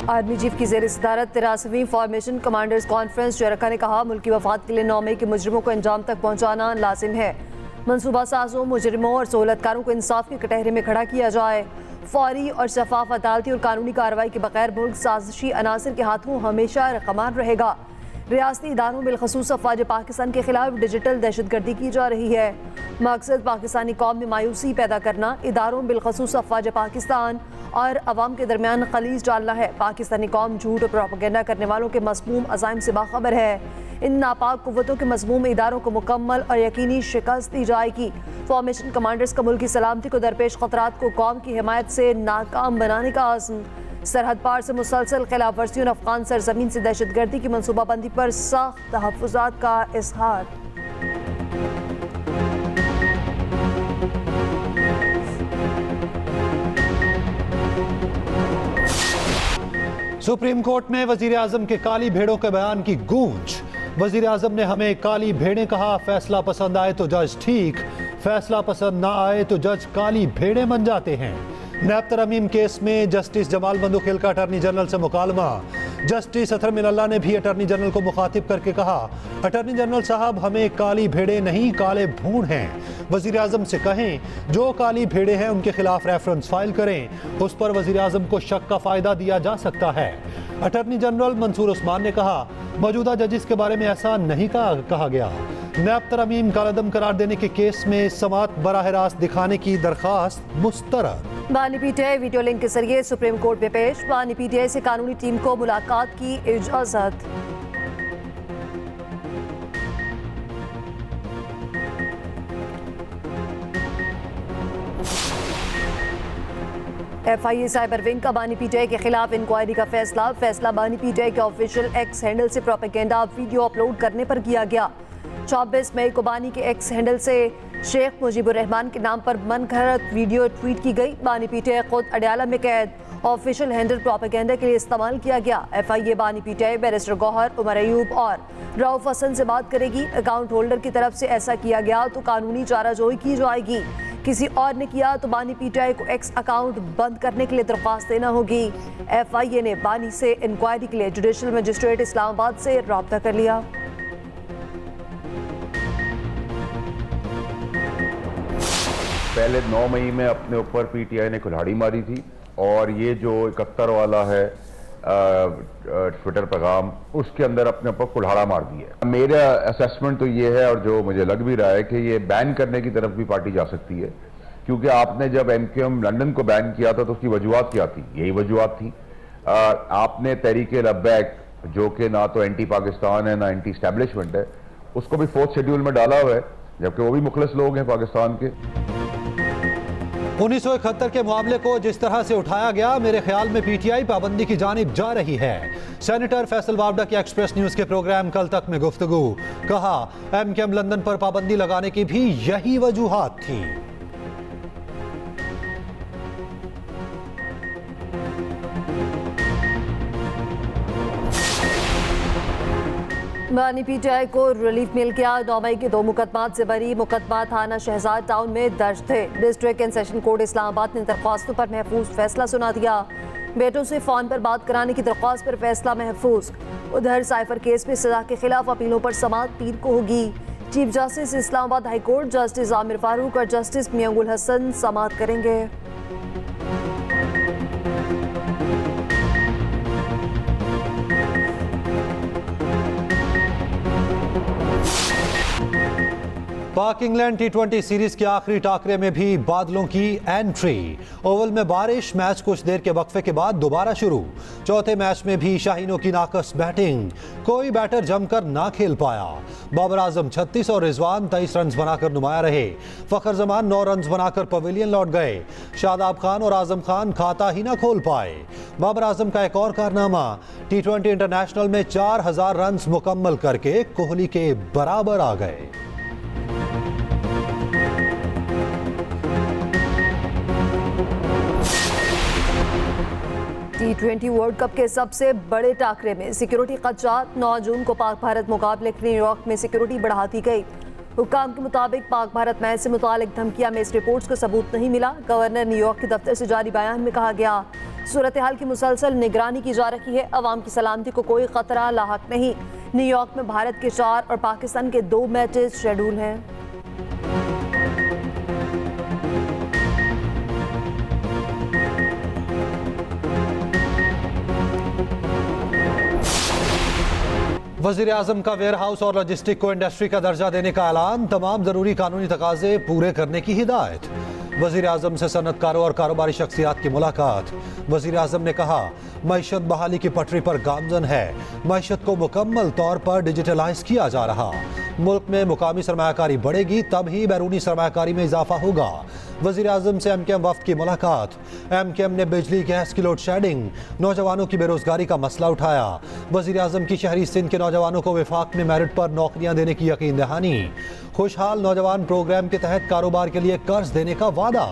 Army chief की ज़ेर सदारत 83वीं फॉर्मेशन कमांडर्स कॉन्फ्रेंस जरका ने कहा, मुल्क की वफात के लिए 9 मई के मुजरिमों को अंजाम तक पहुँचाना लाजिम है। मनसूबा साजों, मुजरिमों और सहूलतकारों को इंसाफ के कटहरे में खड़ा किया जाए। फौरी और शफाफ अदालती और कानूनी कार्रवाई के बगैर मुल्क साजिशी अनासर के हाथों हमेशा रकमान रहेगा। रियासती इदारों बिलखसूस अफवाज पाकिस्तान के खिलाफ डिजिटल दहशतगर्दी की जा रही है। मकसद पाकिस्तानी कौम में मायूसी पैदा करना, इदारों बिलखसूस अफवाज पाकिस्तान और अवाम के दरमियान खलीज डालना है। पाकिस्तानी कौम झूठ और प्रोपेगेंडा करने वालों के मज़मूम अज़ाइम से बाखबर है। इन नापाक कुव्वतों के मज़मूम इदारों को मुकम्मल और यकीनी शिकस्त दी जाएगी। फॉर्मेशन कमांडर्स का मुल्क की सलामती को दरपेश खतरात को कौम की हिमायत से नाकाम बनाने का आज़म। सरहद पार से मुसलसल खिलाफ वर्जियों और अफगान सरजमीन से दहशतगर्दी की मनसूबाबंदी पर सख्त तहफ़्फ़ुज़ात का इज़हार। सुप्रीम कोर्ट में वजीर आजम के काली भेड़ों के बयान की गूंज। वजीर आजम ने हमें काली भेड़ें कहा, फैसला पसंद आए तो जज ठीक, फैसला पसंद ना आए तो जज काली भेड़ें बन जाते हैं। नैब तरमीम केस में जस्टिस जमाल बंदूखेल का अटॉर्नी जनरल से मुकालमा। जस्टिस अतहर मिनल्ला ने भी अटॉर्नी जनरल को मुखातिब करके कहा, अटॉर्नी जनरल साहब हमें काली भेड़ें नहीं काले भूण हैं। वजीर आजम से कहें जो काली भेड़ें हैं उनके खिलाफ रेफरेंस फाइल करें, उस पर वजीर आजम को शक का फायदा दिया जा सकता है। अटॉर्नी जनरल मंसूर उस्मान ने कहा, मौजूदा जजिस के बारे में ऐसा नहीं कहा गया। नैब तरमीम कालादम करार देने के केस में समात बराह रास्त दिखाने की दरखास्त मुस्तरद। बानी पीटीआई वीडियो लिंक के जरिए सुप्रीम कोर्ट में पेश। बानी पीटीआई से कानूनी टीम को मुलाकात की इजाजत। FIA साइबर विंग का बानी पीटीआई के खिलाफ इंक्वायरी का फैसला बानी पीटीआई के ऑफिशियल एक्स हैंडल से प्रोपेगेंडा वीडियो अपलोड करने पर किया गया। 24 मई को बानी के एक्स हैंडल से शेख मुजीबुर रहमान के नाम पर मनगढ़ंत वीडियो ट्वीट की गई। बानी पीटीआई खुद अडयाला में कैद, ऑफिशियल हैंडल प्रोपेगेंडा के लिए इस्तेमाल किया गया। FIA बानी पीटीआई बैरिस्टर गौहर, उमर अयूब और रऊफ हसन से बात करेगी। अकाउंट होल्डर की तरफ से ऐसा किया गया तो कानूनी चाराजोई की जाएगी। किसी और ने किया तो बानी पीटीआई को एक्स अकाउंट बंद करने के लिए दरख्वास्त देना होगी। FIA ने बानी से इंक्वायरी के लिए जुडिशल मजिस्ट्रेट इस्लामाबाद से रब्ता कर लिया। पहले 9 मई में अपने ऊपर पीटीआई ने कुल्हाड़ी मारी थी और ये जो 71 वाला है ट्विटर पैगाम, उसके अंदर अपने ऊपर कुल्हाड़ा मार दिया। मेरा असेसमेंट तो ये है और जो मुझे लग भी रहा है कि ये बैन करने की तरफ भी पार्टी जा सकती है, क्योंकि आपने जब MQM लंदन को बैन किया था तो उसकी वजूहत क्या थी? यही वजूहत थी। आपने तहरीके लब्बैक, जो कि ना तो एंटी पाकिस्तान है ना एंटी स्टैब्लिशमेंट है, उसको भी 4th शेड्यूल में डाला हुआ है, जबकि वो भी मुखलिस लोग हैं पाकिस्तान के। 1971 के मामले को जिस तरह से उठाया गया, मेरे ख्याल में पीटीआई पाबंदी की जानिब जा रही है। सेनेटर फैसल वावडा की एक्सप्रेस न्यूज के प्रोग्राम कल तक में गुफ्तगू। कहा, MQM लंदन पर पाबंदी लगाने की भी यही वजूहात थी। बानी पीटीआई को रिलीफ मिल गया। 9 मई के 2 मुकदमात से बरी। मुकदमा थाना शहजाद टाउन में दर्ज थे। District and session court Islamabad ने दरख्वास्तों पर महफूज फैसला सुना दिया। बेटों से फोन पर बात कराने की दरख्वास्त पर फैसला महफूज। उधर साइफर केस में सजा के खिलाफ अपीलों पर समाअत 3 को होगी। Chief justice Islamabad high court justice Aamir Farooq और जस्टिस मियांगुल हसन समाअत करेंगे। पाक इंग्लैंड T20 सीरीज के आखिरी टाकरे में भी बादलों की एंट्री। ओवल में बारिश, मैच कुछ देर के वक्फे के बाद दोबारा शुरू। चौथे मैच में भी शाहीनों की नाकस बैटिंग, कोई बैटर जमकर ना खेल पाया। बाबर आजम 36 और रिजवान 23 रन बनाकर नुमाया रहे। फखर जमान 9 रन बनाकर पवेलियन लौट गए। शादाब खान और आजम खान खाता ही ना खोल पाए। बाबर आजम का एक और कारनामा, T20 इंटरनेशनल में 4000 रन मुकम्मल करके कोहली के बराबर आ गए। T20 वर्ल्ड कप के सबसे बड़े टाकरे में सिक्योरिटी खदशात। 9 जून को पाक भारत मुकाबले के न्यूयॉर्क में सिक्योरिटी बढ़ा दी गई। हुक्काम के मुताबिक पाक भारत मैच से मुतालिक धमकियां में इस रिपोर्ट्स को सबूत नहीं मिला। गवर्नर न्यूयॉर्क के दफ्तर से जारी बयान में कहा गया, सूरत हाल की मुसलसल निगरानी की जा रही है। अवाम की सलामती को कोई खतरा लाहक नहीं। न्यूयॉर्क में भारत के 4 और पाकिस्तान के 2 मैचेस शेड्यूल हैं। वजीर आजम का वेयर हाउस और लॉजिस्टिक को इंडस्ट्री का दर्जा देने का ऐलान, तमाम जरूरी कानूनी तकाजे पूरे करने की हिदायत। वजीर आजम से सनतकारों और कारोबारी शख्सियात की मुलाकात। वजीर आजम ने कहा मईशत बहाली की पटरी पर गामजन है, मईशत को मुकम्मल तौर पर डिजिटलाइज किया जा रहा। मुल्क में मुकामी सरमायाकारी बढ़ेगी तब ही बैरूनी सरमायाकारी में इजाफा होगा। वजीर आजम से MKM वफ्द की मुलाकात। MKM ने बिजली गैस की लोड शेडिंग, नौजवानों की बेरोजगारी का मसला उठाया। वजीर आजम की शहरी सिंध के नौजवानों को विफाक में मेरिट पर नौकरियां देने की यकीन दहानी। खुशहाल नौजवान प्रोग्राम के तहत कारोबार के लिए कर्ज देने का वादा।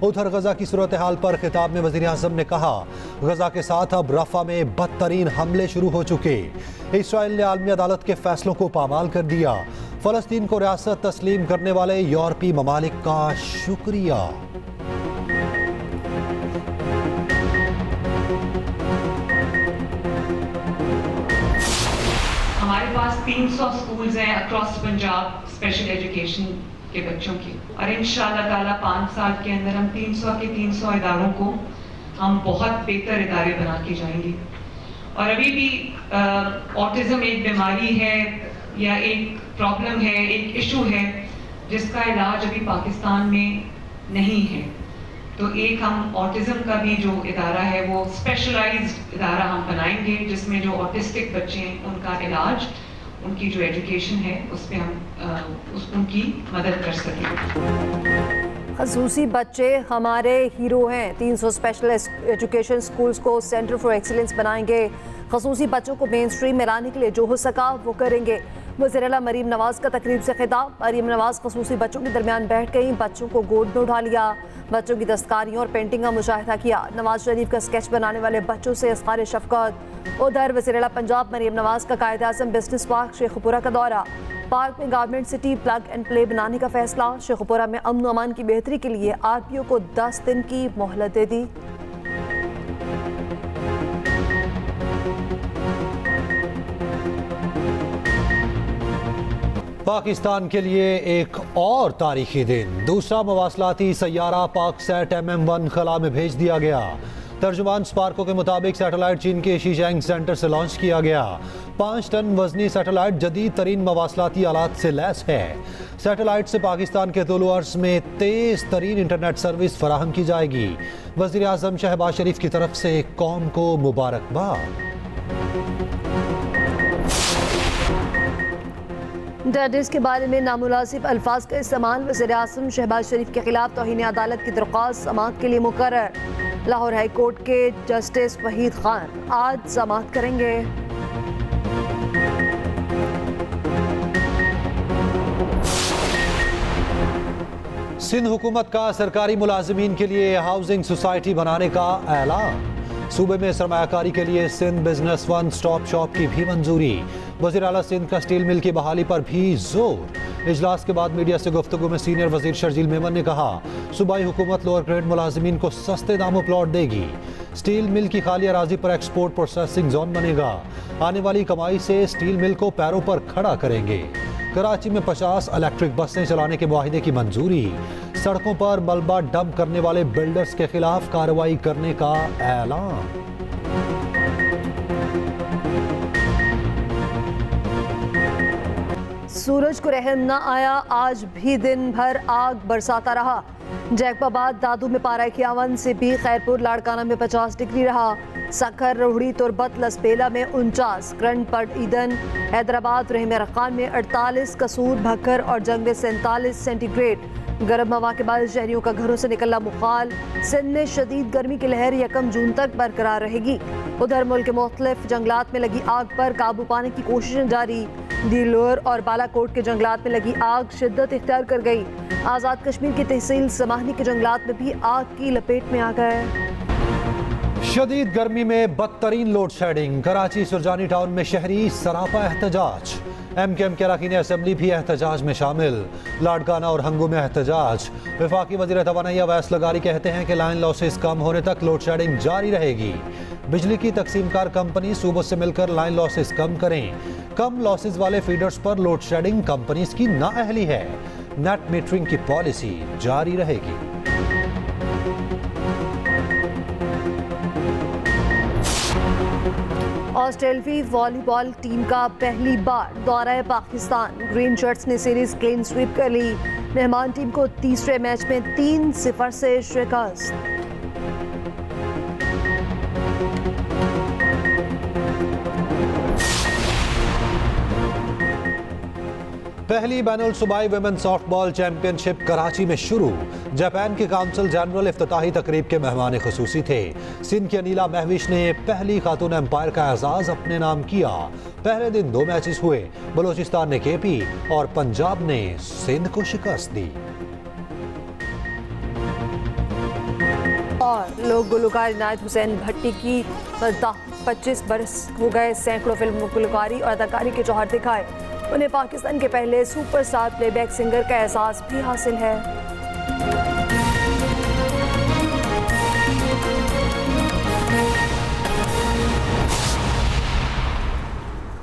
उधर गजा की सूरत हाल पर खिताब में वजीर आजम ने कहा गजा के साथ अब रफा में बदतरीन हमले शुरू हो चुके। इसराइल ने आलमी अदालत के फैसलों को पामाल कर दिया। फलस्तीन को रियासत तस्लीम करने वाले यूरोपीय ममालिक का शुक्रिया। हमारे पास 300 स्कूल्स हैं अक्रॉस पंजाब स्पेशल एजुकेशन के बच्चों की, और इंशाअल्लाह ताला 5 साल के अंदर हम 300 के 300 इदारों को हम बहुत बेहतर इदारे बना के जाएंगे। और अभी भी ऑटिज्म एक बीमारी है या एक प्रॉब्लम है, एक इशू है जिसका इलाज अभी पाकिस्तान में नहीं है। तो एक हम ऑटिज्म का भी जो इदारा है वो स्पेशलाइज्ड इदारा हम बनाएंगे जिसमें जो ऑटिस्टिक बच्चे हैं उनका इलाज, उनकी जो एजुकेशन है उस पर हम उनकी मदद कर सकें। खसूसी बच्चे हमारे हीरो हैं। 300 स्पेशल एजुकेशन स्कूल्स को सेंटर फॉर एक्सीलेंस बनाएंगे। खसूसी बच्चों को मेन स्ट्रीम में लाने के लिए जो हो सका वो करेंगे। वज़ीर आला मरीम नवाज का तकरीब से खिताब। मरीम नवाज खसूसी बच्चों के दरमियान बैठ गई, बच्चों को गोद में उठा लिया, बच्चों की दस्तकारियों और पेंटिंग का मुशाहिदा किया। नवाज शरीफ का स्केच बनाने वाले बच्चों से इज़हार शफ़क़त। उधर वज़ीर आला पंजाब मरीम नवाज का कायद आज़म बिजनेस पार्क शेखुपुरा का दौरा। पार्क में government city plug and play बनाने का फैसला। शेखुपुरा में अमन अमान की बेहतरी के लिए RPO को 10 दिन की मोहलत दे दी। पाकिस्तान के लिए एक और तारीखी दिन। दूसरा मवासलाती सैयारा पाकसैट MM1 खला में भेज दिया गया। तर्जुमान स्पार्को के मुताबिक सैटेलाइट चीन के शीजैंग सेंटर से लॉन्च किया गया। 5 टन वजनी सैटेलाइट जदीद तरीन मवासलाती आलात से लैस है। सैटेलाइट से पाकिस्तान के तुलु अर्ज़ में तेज़ तरीन इंटरनेट सर्विस फराहम की जाएगी। वज़ीर आज़म शहबाज शरीफ की तरफ से कौम को मुबारकबाद। डैडिस के बारे में नामुनासिब अल्फाज का इस्तेमाल। वज़ीर आज़म शहबाज शरीफ के खिलाफ तौहीन अदालत की दरख्वास्त समाअत के लिए मुकर्रर। लाहौर हाई कोर्ट के जस्टिस वहीद खान आज समाअत करेंगे। सिंध हुकूमत का सरकारी मुलाजिमीन के लिए हाउसिंग सोसाइटी बनाने का ऐलान। सूबे में सरमायाकारी के लिए Sindh business one stop shop की भी मंजूरी। वज़ीर आला सिंध का स्टील मिल की बहाली पर भी जोर। इजलास के बाद मीडिया से गुफ्तगू में सीनियर वजीर शर्जील मेमन ने कहा सूबाई हुकूमत लोअर ग्रेड मुलाजिमीन को सस्ते दामों प्लॉट देगी। स्टील मिल की खाली अराजी पर एक्सपोर्ट प्रोसेसिंग जोन बनेगा। आने वाली कमाई से स्टील मिल को पैरों पर खड़ा करेंगे। कराची में 50 इलेक्ट्रिक बसें चलाने के मुआहिदे की मंजूरी। सड़कों पर मलबा डंप करने वाले बिल्डर्स के खिलाफ कार्रवाई करने का ऐलान। सूरज को रहम न आया, आज भी दिन भर आग बरसाता रहा। जैकबाबाद दादू में पारा 51 से भी खैरपुर लाड़काना में 50 डिग्री रहा। सखर, रोहड़ी, तुरबत, लसबेला में 49, करंट पट ईदन, हैदराबाद, रहम रखान में 48, कसूर, भक्कर और जंग में 47 सेंटीग्रेड। गर्म हवा के बाद शहरियों का घरों से निकलना मुखाल। सिंध में शदीद गर्मी की लहर 1 जून तक बरकरार रहेगी। उधर मुल्क के मुख्तलिफ जंगलात में लगी आग पर काबू पाने की कोशिशें जारी। दिलोर और बालाकोट के जंगलात में लगी आग शिद्दत इख्तियार कर गई। आज़ाद कश्मीर की तहसील समाहनी के जंगलात में भी आग की लपेट में आ गए। शदीद गर्मी में बदतरीन load shedding. Karachi Surjani Town में शहरी सरापा एहतजाज। MKM के अरकान असेंबली भी एहतजाज में शामिल। लाड़काना और हंगू में एहतजाज। वफाकी वज़ीर तवानाई अवैस लगारी कहते हैं कि लाइन लॉसेस कम होने तक लोड शेडिंग जारी रहेगी। बिजली की तकसीमकार कंपनी सूबों से मिलकर लाइन लॉसेस कम करें। कम लॉसेस वाले फीडर्स पर लोड शेडिंग कंपनीज की नाअहली है। नेट मीटरिंग की पॉलिसी जारी रहेगी। ऑस्ट्रेलवी वॉलीबॉल टीम का पहली बार दौरा पाकिस्तान। ग्रीन शर्ट्स ने सीरीज क्लीन स्वीप कर ली। मेहमान टीम को तीसरे मैच में 3-0 से शिकस्त। पहली बैनुल सूबाई वुमेन सॉफ्टबॉल चैंपियनशिप कराची में शुरू। जापान के काउंसिल जनरल इफ्तिताही तकरीब के मेहमान खुसूसी थे। सिंध की अनीला महविश ने पहली खातून एम्पायर का एजाज अपने नाम किया। पहले दिन 2 मैचेस हुए। बलोचिस्तान ने KP और पंजाब ने सिंध को शिकस्त दी। और लोक गुलकार इनायत हुसैन भट्टी की 25 बरस हो गए। सैकड़ों फिल्म गुलकारी और अदाकारी के जौहर दिखाए। उन्हें पाकिस्तान के पहले सुपरस्टार प्लेबैक सिंगर का एहसास भी हासिल है।